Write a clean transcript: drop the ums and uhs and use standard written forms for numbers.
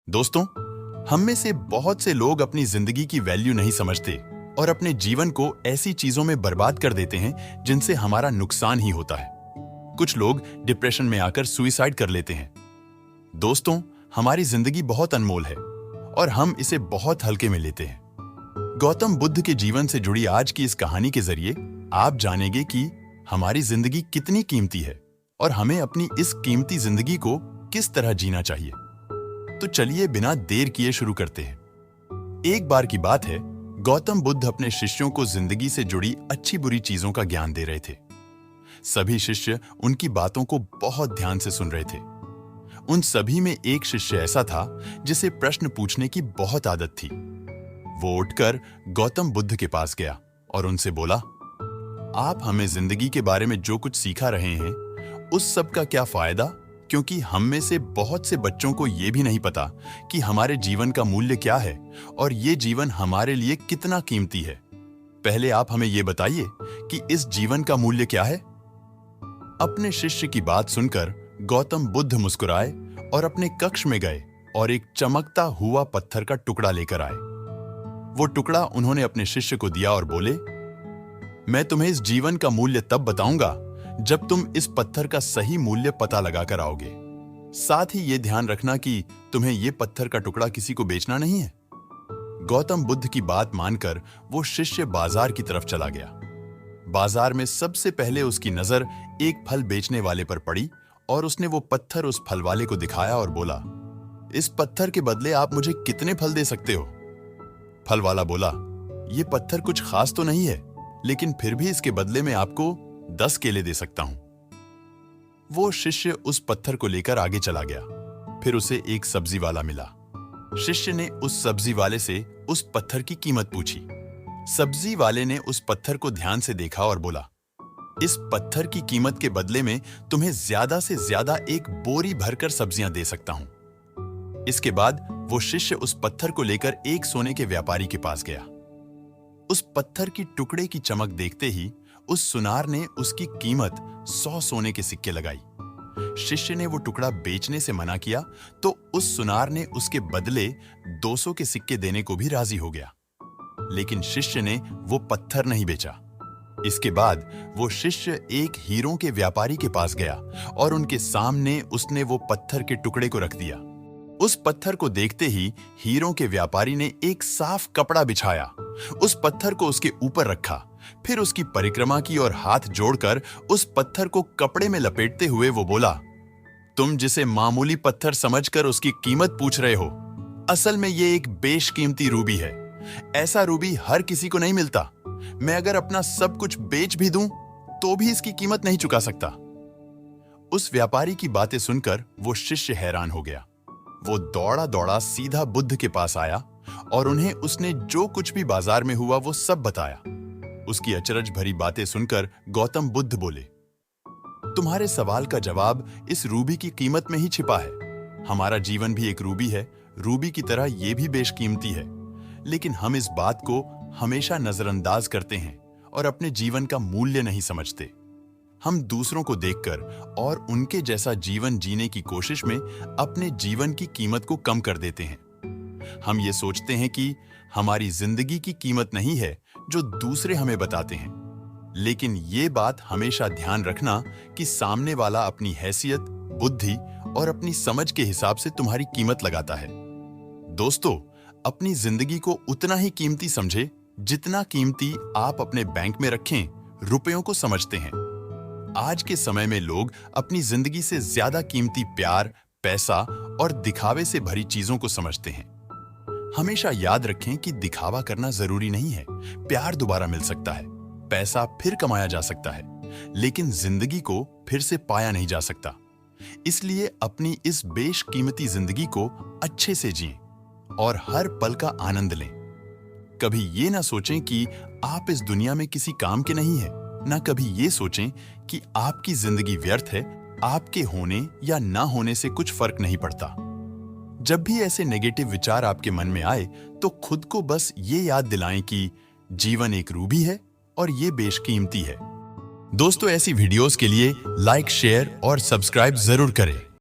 दोस्तों, हम में से बहुत से लोग अपनी जिंदगी की वैल्यू नहीं समझते और अपने जीवन को ऐसी चीजों में बर्बाद कर देते हैं जिनसे हमारा नुकसान ही होता है। कुछ लोग डिप्रेशन में आकर सुइसाइड कर लेते हैं। दोस्तों, हमारी जिंदगी बहुत अनमोल है और हम इसे बहुत हल्के में लेते हैं। गौतम बुद्ध के जीवन से जुड़ी आज की इस कहानी के जरिए आप जानेंगे कि हमारी जिंदगी कितनी कीमती है और हमें अपनी इस कीमती जिंदगी को किस तरह जीना चाहिए। तो चलिए बिना देर किए शुरू करते हैं। एक बार की बात है, गौतम बुद्ध अपने शिष्यों को जिंदगी से जुड़ी अच्छी बुरी चीजों का ज्ञान दे रहे थे। सभी शिष्य उनकी बातों को बहुत ध्यान से सुन रहे थे। उन सभी में एक शिष्य ऐसा था जिसे प्रश्न पूछने की बहुत आदत थी। वो उठकर गौतम बुद्ध के पास गया और उनसे बोला, आप हमें जिंदगी के बारे में जो कुछ सिखा रहे हैं उस सब का क्या फायदा, क्योंकि हम में से बहुत से बच्चों को ये भी नहीं पता कि हमारे जीवन का मूल्य क्या है और ये जीवन हमारे लिए कितना कीमती है। पहले आप हमें ये बताइए कि इस जीवन का मूल्य क्या है। अपने शिष्य की बात सुनकर गौतम बुद्ध मुस्कुराए और अपने कक्ष में गए और एक चमकता हुआ पत्थर का टुकड़ा लेकर आए। वो टुकड़ा उन्होंने अपने शिष्य को दिया और बोले, मैं तुम्हें इस जीवन का मूल्य तब बताऊंगा जब तुम इस पत्थर का सही मूल्य पता लगाकर आओगे। साथ ही ये ध्यान रखना कि तुम्हें ये पत्थर का टुकड़ा किसी को बेचना नहीं है। गौतम बुद्ध की बात मानकर वो शिष्य बाजार की तरफ चला गया। बाजार में सबसे पहले उसकी नजर एक फल बेचने वाले पर पड़ी और उसने वो पत्थर उस फल वाले को दिखाया और बोला, इस पत्थर के बदले आप मुझे कितने फल दे सकते हो? फल वाला बोला, ये पत्थर कुछ खास तो नहीं है, लेकिन फिर भी इसके बदले में आपको 10 केले दे सकता हूं। वो शिष्य उस पत्थर को लेकर आगे चला गया। फिर उसे एक सब्जी वाला मिला। शिष्य ने उस सब्जी वाले से उस पत्थर की कीमत पूछी। सब्जी वाले ने उस पत्थर को ध्यान से देखा और बोला, इस पत्थर की कीमत के बदले में तुम्हें ज्यादा से ज्यादा एक बोरी भरकर सब्जियां दे सकता हूं। इसके बाद वो शिष्य उस पत्थर को लेकर एक सोने के व्यापारी के पास गया। उस पत्थर की टुकड़े की चमक देखते ही उस सुनार ने उसकी कीमत 100 सोने के सिक्के लगाई। शिष्य ने वो टुकड़ा बेचने से मना किया तो उस सुनार ने उसके बदले 200 के सिक्के देने को भी राजी हो गया। लेकिन शिष्य ने वो पत्थर नहीं बेचा। इसके बाद वो शिष्य एक हीरों के व्यापारी के पास गया और उनके सामने उसने वो पत्थर के टुकड़े को रख दिया। उस पत्थर को देखते ही हीरों के व्यापारी ने एक साफ कपड़ा बिछाया, उस पत्थर को उसके ऊपर रखा, फिर उसकी परिक्रमा की और हाथ जोड़कर उस पत्थर को कपड़े में लपेटते हुए वो बोला, तुम जिसे मामूली पत्थर समझकर उसकी कीमत पूछ रहे हो, असल में ये एक बेशकीमती रूबी है। ऐसा रूबी हर किसी को नहीं मिलता। मैं अगर अपना सब कुछ बेच भी दूं तो भी इसकी कीमत नहीं चुका सकता। उस व्यापारी की बातें सुनकर वो शिष्य हैरान हो गया। वो दौड़ा दौड़ा सीधा बुद्ध के पास आया और उन्हें उसने जो कुछ भी बाजार में हुआ वो सब बताया। उसकी अचरज भरी बातें सुनकर गौतम बुद्ध बोले, तुम्हारे सवाल का जवाब इस रूबी की कीमत में ही छिपा है। हमारा जीवन भी एक रूबी है, रूबी की तरह ये भी बेशकीमती है। लेकिन हम इस बात को हमेशा नजरअंदाज करते हैं और अपने जीवन का मूल्य नहीं समझते। हम दूसरों को देखकर और उनके जैसा जीवन जीने की कोशिश में अपने जीवन की कीमत को कम कर देते हैं। हम ये सोचते हैं कि हमारी जिंदगी की कीमत नहीं है जो दूसरे हमें बताते हैं। लेकिन ये बात हमेशा ध्यान रखना कि सामने वाला अपनी हैसियत, बुद्धि और अपनी समझ के हिसाब से तुम्हारी कीमत लगाता है। दोस्तों, अपनी जिंदगी को उतना ही कीमती समझे जितना कीमती आप अपने बैंक में रखें रुपयों को समझते हैं। आज के समय में लोग अपनी जिंदगी से ज्यादा कीमती प्यार, पैसा और दिखावे से भरी चीजों को समझते हैं। हमेशा याद रखें कि दिखावा करना जरूरी नहीं है। प्यार दोबारा मिल सकता है, पैसा फिर कमाया जा सकता है, लेकिन जिंदगी को फिर से पाया नहीं जा सकता। इसलिए अपनी इस बेशकीमती जिंदगी को अच्छे से जिएं और हर पल का आनंद लें। कभी ये ना सोचें कि आप इस दुनिया में किसी काम के नहीं हैं, ना कभी ये सोचें कि आपकी जिंदगी व्यर्थ है। आपके होने या ना होने से कुछ फर्क नहीं पड़ता। जब भी ऐसे नेगेटिव विचार आपके मन में आए तो खुद को बस ये याद दिलाएं कि जीवन एक रूबी है और ये बेशकीमती है। दोस्तों, ऐसी वीडियोस के लिए लाइक, शेयर और सब्सक्राइब जरूर करें।